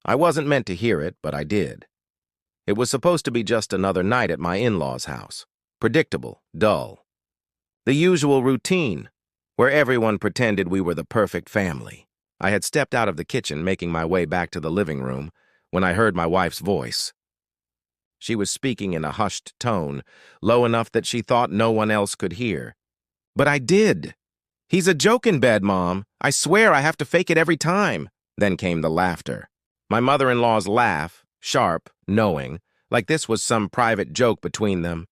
I wasn't meant to hear it, but I did. It was supposed to be just another night at my in-laws' house. Predictable, dull. The usual routine, where everyone pretended we were the perfect family. I had stepped out of the kitchen, making my way back to the living room, when I heard my wife's voice. She was speaking in a hushed tone, low enough that she thought no one else could hear. "But I did. He's a joke in bed, Mom. I swear I have to fake it every time." Then came the laughter. My mother-in-law's laugh, sharp, knowing, like this was some private joke between them.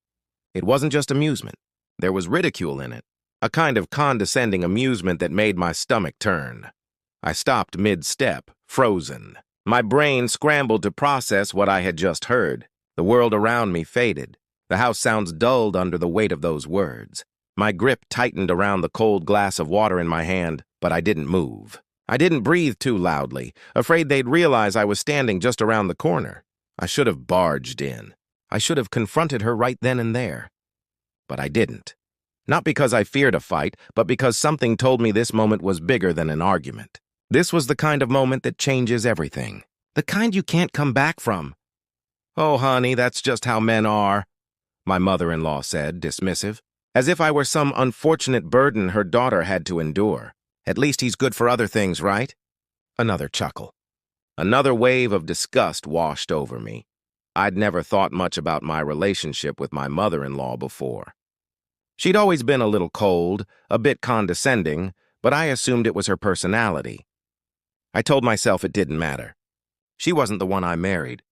It wasn't just amusement. There was ridicule in it, a kind of condescending amusement that made my stomach turn. I stopped mid-step, frozen. My brain scrambled to process what I had just heard. The world around me faded. The house sounds dulled under the weight of those words. My grip tightened around the cold glass of water in my hand, but I didn't move. I didn't breathe too loudly, afraid they'd realize I was standing just around the corner. I should have barged in. I should have confronted her right then and there. But I didn't. Not because I feared a fight, but because something told me this moment was bigger than an argument. This was the kind of moment that changes everything. The kind you can't come back from. "Oh, honey, that's just how men are," my mother-in-law said, dismissive, as if I were some unfortunate burden her daughter had to endure. "At least he's good for other things, right?" Another chuckle. Another wave of disgust washed over me. I'd never thought much about my relationship with my mother-in-law before. She'd always been a little cold, a bit condescending, but I assumed it was her personality. I told myself it didn't matter. She wasn't the one I married.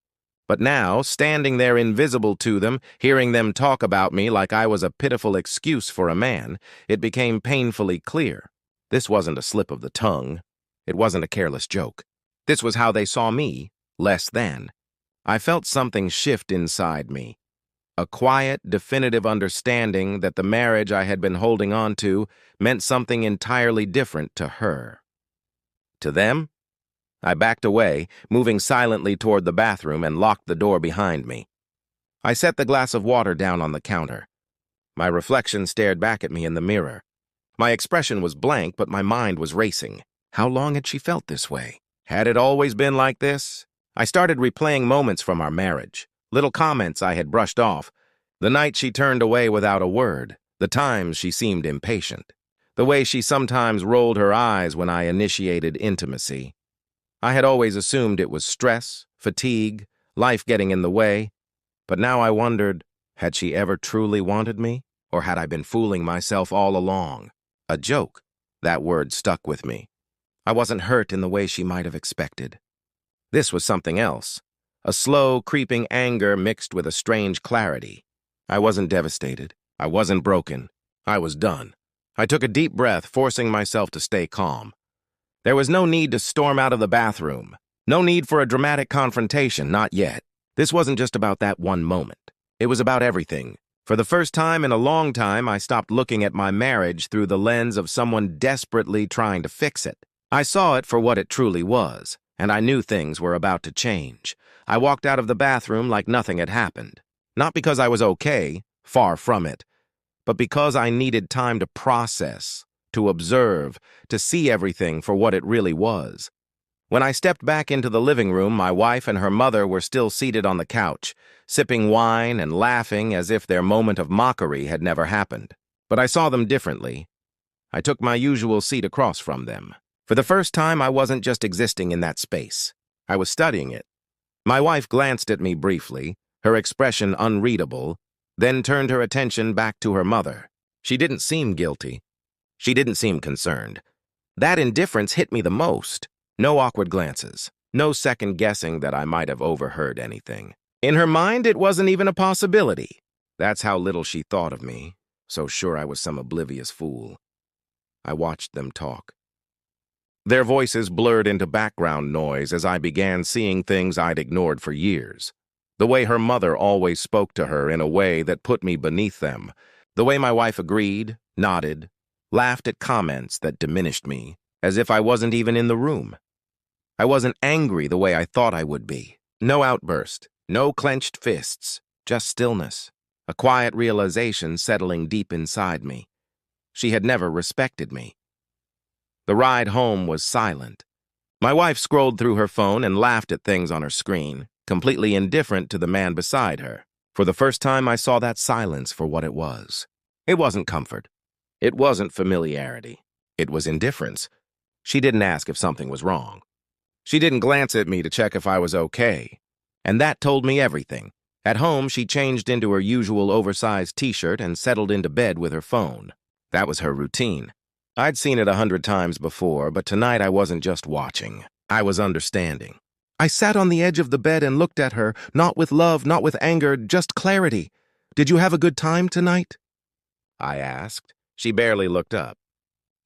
But now, standing there invisible to them, hearing them talk about me like I was a pitiful excuse for a man, it became painfully clear. This wasn't a slip of the tongue. It wasn't a careless joke. This was how they saw me, less than. I felt something shift inside me. A quiet, definitive understanding that the marriage I had been holding on to meant something entirely different to her. To them? I backed away, moving silently toward the bathroom, and locked the door behind me. I set the glass of water down on the counter. My reflection stared back at me in the mirror. My expression was blank, but my mind was racing. How long had she felt this way? Had it always been like this? I started replaying moments from our marriage, little comments I had brushed off, the night she turned away without a word, the times she seemed impatient, the way she sometimes rolled her eyes when I initiated intimacy. I had always assumed it was stress, fatigue, life getting in the way, but now I wondered, had she ever truly wanted me, or had I been fooling myself all along? A joke. That word stuck with me. I wasn't hurt in the way she might have expected. This was something else, a slow, creeping anger mixed with a strange clarity. I wasn't devastated. I wasn't broken. I was done. I took a deep breath, forcing myself to stay calm. There was no need to storm out of the bathroom. No need for a dramatic confrontation, not yet. This wasn't just about that one moment. It was about everything. For the first time in a long time, I stopped looking at my marriage through the lens of someone desperately trying to fix it. I saw it for what it truly was, and I knew things were about to change. I walked out of the bathroom like nothing had happened. Not because I was okay, far from it, but because I needed time to process, to observe, to see everything for what it really was. When I stepped back into the living room, my wife and her mother were still seated on the couch, sipping wine and laughing as if their moment of mockery had never happened. But I saw them differently. I took my usual seat across from them. For the first time, I wasn't just existing in that space. I was studying it. My wife glanced at me briefly, her expression unreadable, then turned her attention back to her mother. She didn't seem guilty. She didn't seem concerned. That indifference hit me the most. No awkward glances. No second guessing that I might have overheard anything. In her mind, it wasn't even a possibility. That's how little she thought of me, so sure I was some oblivious fool. I watched them talk. Their voices blurred into background noise as I began seeing things I'd ignored for years. The way her mother always spoke to her in a way that put me beneath them. The way my wife agreed, nodded, laughed at comments that diminished me, as if I wasn't even in the room. I wasn't angry the way I thought I would be. No outburst, no clenched fists, just stillness. A quiet realization settling deep inside me. She had never respected me. The ride home was silent. My wife scrolled through her phone and laughed at things on her screen, completely indifferent to the man beside her. For the first time, I saw that silence for what it was. It wasn't comfort. It wasn't familiarity. It was indifference. She didn't ask if something was wrong. She didn't glance at me to check if I was okay. And that told me everything. At home, she changed into her usual oversized t-shirt and settled into bed with her phone. That was her routine. I'd seen it 100 times before, but tonight I wasn't just watching. I was understanding. I sat on the edge of the bed and looked at her, not with love, not with anger, just clarity. "Did you have a good time tonight?" I asked. She barely looked up.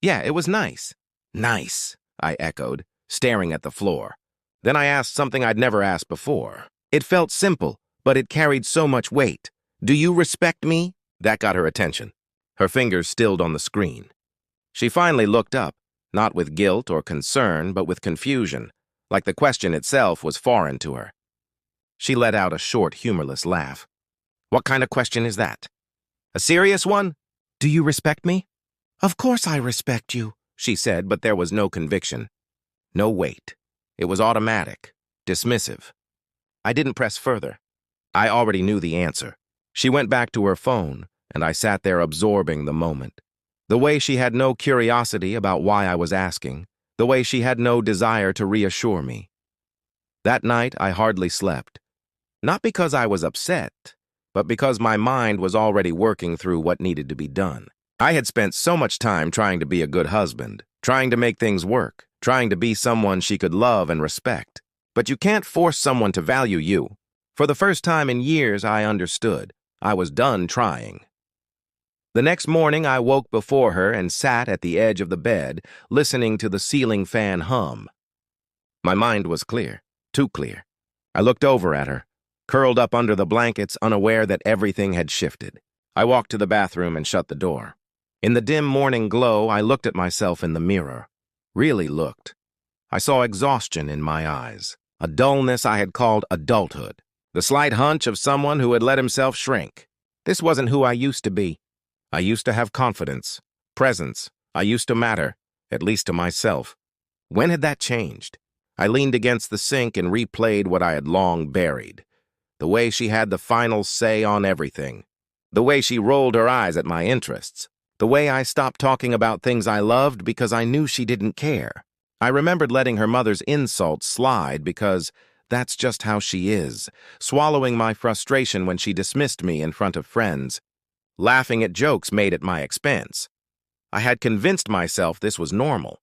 "Yeah, it was nice." "Nice," I echoed, staring at the floor. Then I asked something I'd never asked before. It felt simple, but it carried so much weight. "Do you respect me?" That got her attention. Her fingers stilled on the screen. She finally looked up, not with guilt or concern, but with confusion, like the question itself was foreign to her. She let out a short, humorless laugh. "What kind of question is that? A serious one? Do you respect me?" "Of course I respect you," she said, but there was no conviction. No weight. It was automatic, dismissive. I didn't press further. I already knew the answer. She went back to her phone, and I sat there absorbing the moment. The way she had no curiosity about why I was asking, the way she had no desire to reassure me. That night, I hardly slept. Not because I was upset, but because my mind was already working through what needed to be done. I had spent so much time trying to be a good husband, trying to make things work, trying to be someone she could love and respect. But you can't force someone to value you. For the first time in years, I understood. I was done trying. The next morning, I woke before her and sat at the edge of the bed, listening to the ceiling fan hum. My mind was clear, too clear. I looked over at her, curled up under the blankets, unaware that everything had shifted. I walked to the bathroom and shut the door. In the dim morning glow, I looked at myself in the mirror. Really looked. I saw exhaustion in my eyes, a dullness I had called adulthood, the slight hunch of someone who had let himself shrink. This wasn't who I used to be. I used to have confidence, presence. I used to matter, at least to myself. When had that changed? I leaned against the sink and replayed what I had long buried. The way she had the final say on everything. The way she rolled her eyes at my interests. The way I stopped talking about things I loved because I knew she didn't care. I remembered letting her mother's insults slide because that's just how she is, swallowing my frustration when she dismissed me in front of friends, laughing at jokes made at my expense. I had convinced myself this was normal.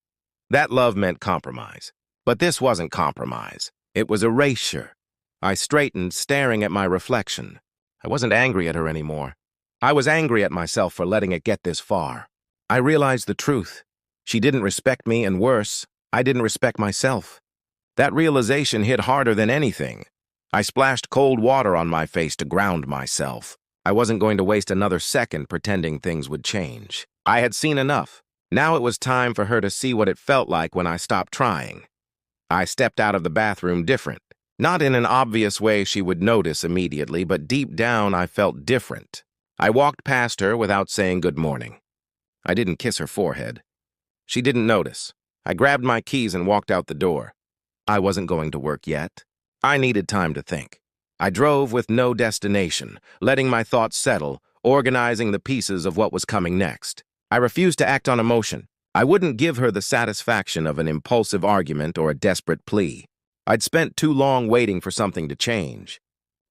That love meant compromise. But this wasn't compromise. It was erasure. I straightened, staring at my reflection. I wasn't angry at her anymore. I was angry at myself for letting it get this far. I realized the truth. She didn't respect me, and worse, I didn't respect myself. That realization hit harder than anything. I splashed cold water on my face to ground myself. I wasn't going to waste another second pretending things would change. I had seen enough. Now it was time for her to see what it felt like when I stopped trying. I stepped out of the bathroom different. Not in an obvious way she would notice immediately, but deep down I felt different. I walked past her without saying good morning. I didn't kiss her forehead. She didn't notice. I grabbed my keys and walked out the door. I wasn't going to work yet. I needed time to think. I drove with no destination, letting my thoughts settle, organizing the pieces of what was coming next. I refused to act on emotion. I wouldn't give her the satisfaction of an impulsive argument or a desperate plea. I'd spent too long waiting for something to change.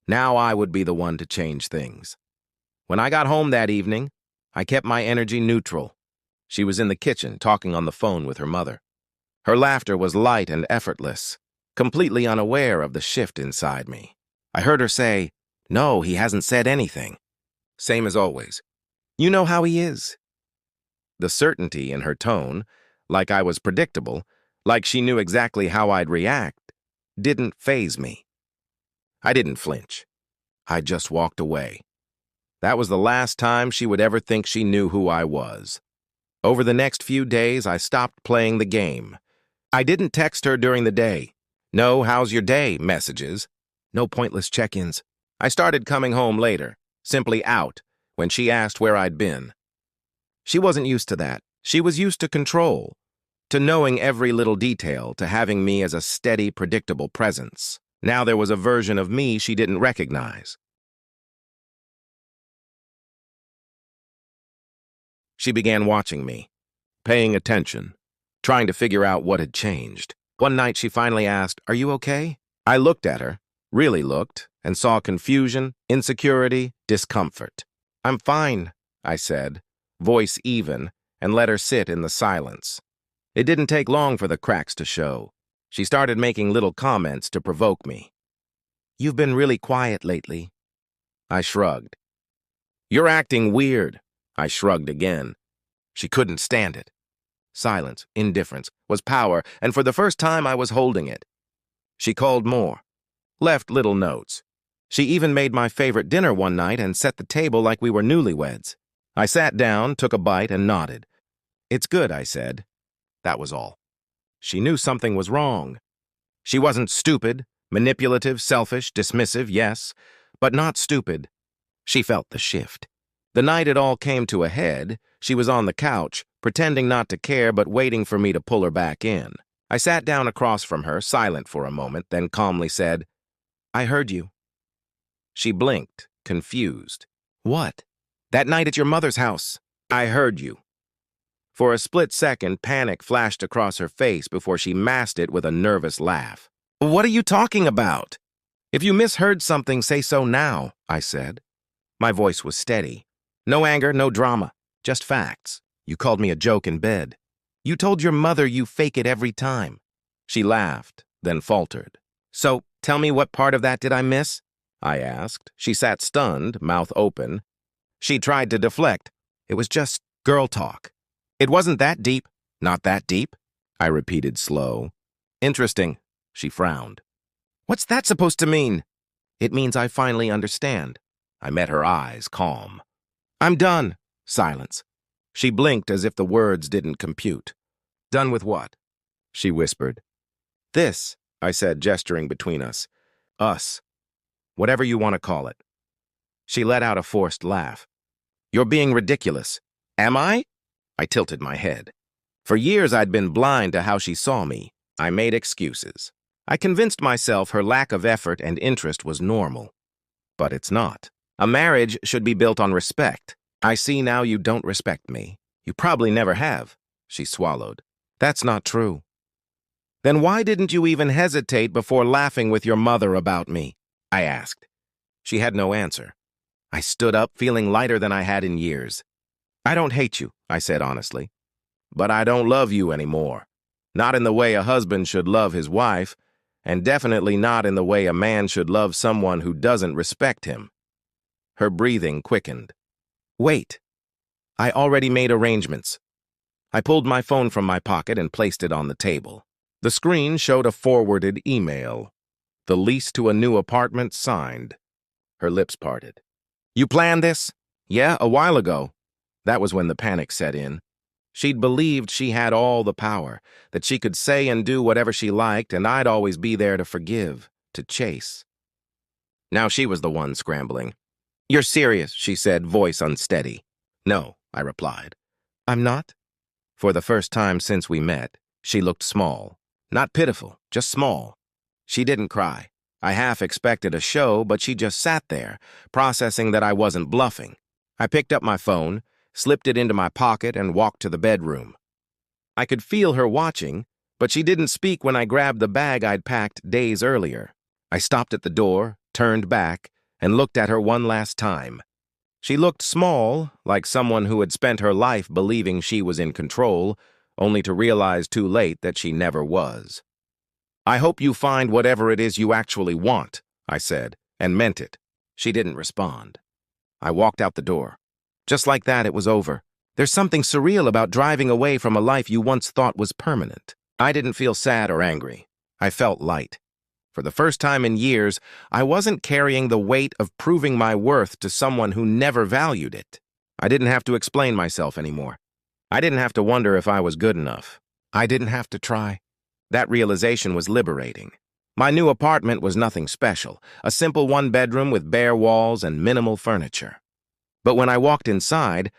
Now I would be the one to change things. When I got home that evening, I kept my energy neutral. She was in the kitchen, talking on the phone with her mother. Her laughter was light and effortless, completely unaware of the shift inside me. I heard her say, "No, he hasn't said anything." Same as always. "You know how he is." The certainty in her tone, like I was predictable, like she knew exactly how I'd react, didn't faze me. I didn't flinch. I just walked away. That was the last time she would ever think she knew who I was. Over the next few days, I stopped playing the game. I didn't text her during the day. No "how's your day" messages. No pointless check-ins. I started coming home later, simply out, when she asked where I'd been. She wasn't used to that. She was used to control. to knowing every little detail, to having me as a steady, predictable presence. Now there was a version of me she didn't recognize. She began watching me, paying attention, trying to figure out what had changed. One night she finally asked, "Are you okay?" I looked at her, really looked, and saw confusion, insecurity, discomfort. "I'm fine," I said, voice even, and let her sit in the silence. It didn't take long for the cracks to show. She started making little comments to provoke me. "You've been really quiet lately." I shrugged. "You're acting weird." I shrugged again. She couldn't stand it. Silence, indifference, was power, and for the first time I was holding it. She called more, left little notes. She even made my favorite dinner one night and set the table like we were newlyweds. I sat down, took a bite, and nodded. "It's good," I said. That was all. She knew something was wrong. She wasn't stupid, manipulative, selfish, dismissive, yes, but not stupid. She felt the shift. The night it all came to a head, she was on the couch, pretending not to care but waiting for me to pull her back in. I sat down across from her, silent for a moment, then calmly said, "I heard you." She blinked, confused. "What?" "That night at your mother's house. I heard you." For a split second, panic flashed across her face before she masked it with a nervous laugh. "What are you talking about?" "If you misheard something, say so now," I said. My voice was steady. "No anger, no drama, just facts. You called me a joke in bed. You told your mother you fake it every time." She laughed, then faltered. "So, tell me, what part of that did I miss?" I asked. She sat stunned, mouth open. She tried to deflect. "It was just girl talk." "It wasn't that deep." "Not that deep?" I repeated slow. "Interesting." She frowned. "What's that supposed to mean?" "It means I finally understand." I met her eyes, calm. "I'm done." Silence. She blinked as if the words didn't compute. "Done with what?" she whispered. "This," I said, gesturing between us. "Us. Whatever you want to call it." She let out a forced laugh. "You're being ridiculous." "Am I?" I tilted my head. For years I'd been blind to how she saw me. I made excuses. I convinced myself her lack of effort and interest was normal. But it's not. A marriage should be built on respect. I see now you don't respect me. You probably never have." She swallowed. "That's not true." "Then why didn't you even hesitate before laughing with your mother about me?" I asked. She had no answer. I stood up, feeling lighter than I had in years. "I don't hate you," I said honestly. "But I don't love you anymore. Not in the way a husband should love his wife, and definitely not in the way a man should love someone who doesn't respect him." Her breathing quickened. "Wait. I already made arrangements." I pulled my phone from my pocket and placed it on the table. The screen showed a forwarded email. "The lease to a new apartment signed." Her lips parted. "You planned this?" "Yeah, a while ago." That was when the panic set in. She'd believed she had all the power, that she could say and do whatever she liked, and I'd always be there to forgive, to chase. Now she was the one scrambling. "You're serious," she said, voice unsteady. "No," I replied. "I'm not?" For the first time since we met, she looked small. Not pitiful, just small. She didn't cry. I half expected a show, but she just sat there, processing that I wasn't bluffing. I picked up my phone, slipped it into my pocket, and walked to the bedroom. I could feel her watching, but she didn't speak when I grabbed the bag I'd packed days earlier. I stopped at the door, turned back, and looked at her one last time. She looked small, like someone who had spent her life believing she was in control, only to realize too late that she never was. "I hope you find whatever it is you actually want," I said, and meant it. She didn't respond. I walked out the door. Just like that, it was over. There's something surreal about driving away from a life you once thought was permanent. I didn't feel sad or angry. I felt light. For the first time in years, I wasn't carrying the weight of proving my worth to someone who never valued it. I didn't have to explain myself anymore. I didn't have to wonder if I was good enough. I didn't have to try. That realization was liberating. My new apartment was nothing special, a simple one-bedroom with bare walls and minimal furniture. But when I walked inside,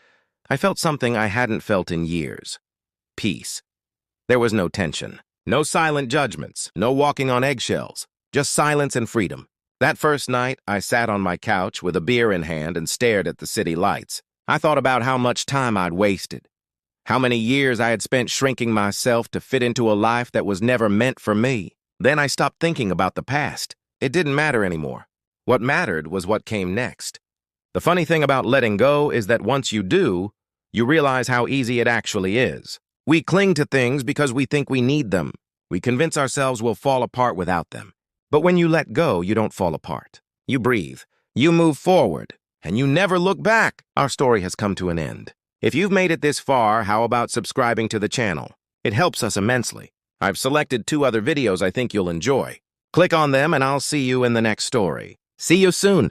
I felt something I hadn't felt in years. Peace. There was no tension, no silent judgments, no walking on eggshells, just silence and freedom. That first night, I sat on my couch with a beer in hand and stared at the city lights. I thought about how much time I'd wasted, how many years I had spent shrinking myself to fit into a life that was never meant for me. Then I stopped thinking about the past. It didn't matter anymore. What mattered was what came next. The funny thing about letting go is that once you do, you realize how easy it actually is. We cling to things because we think we need them. We convince ourselves we'll fall apart without them. But when you let go, you don't fall apart. You breathe, you move forward, and you never look back. Our story has come to an end. If you've made it this far, how about subscribing to the channel? It helps us immensely. I've selected 2 other videos I think you'll enjoy. Click on them and I'll see you in the next story. See you soon.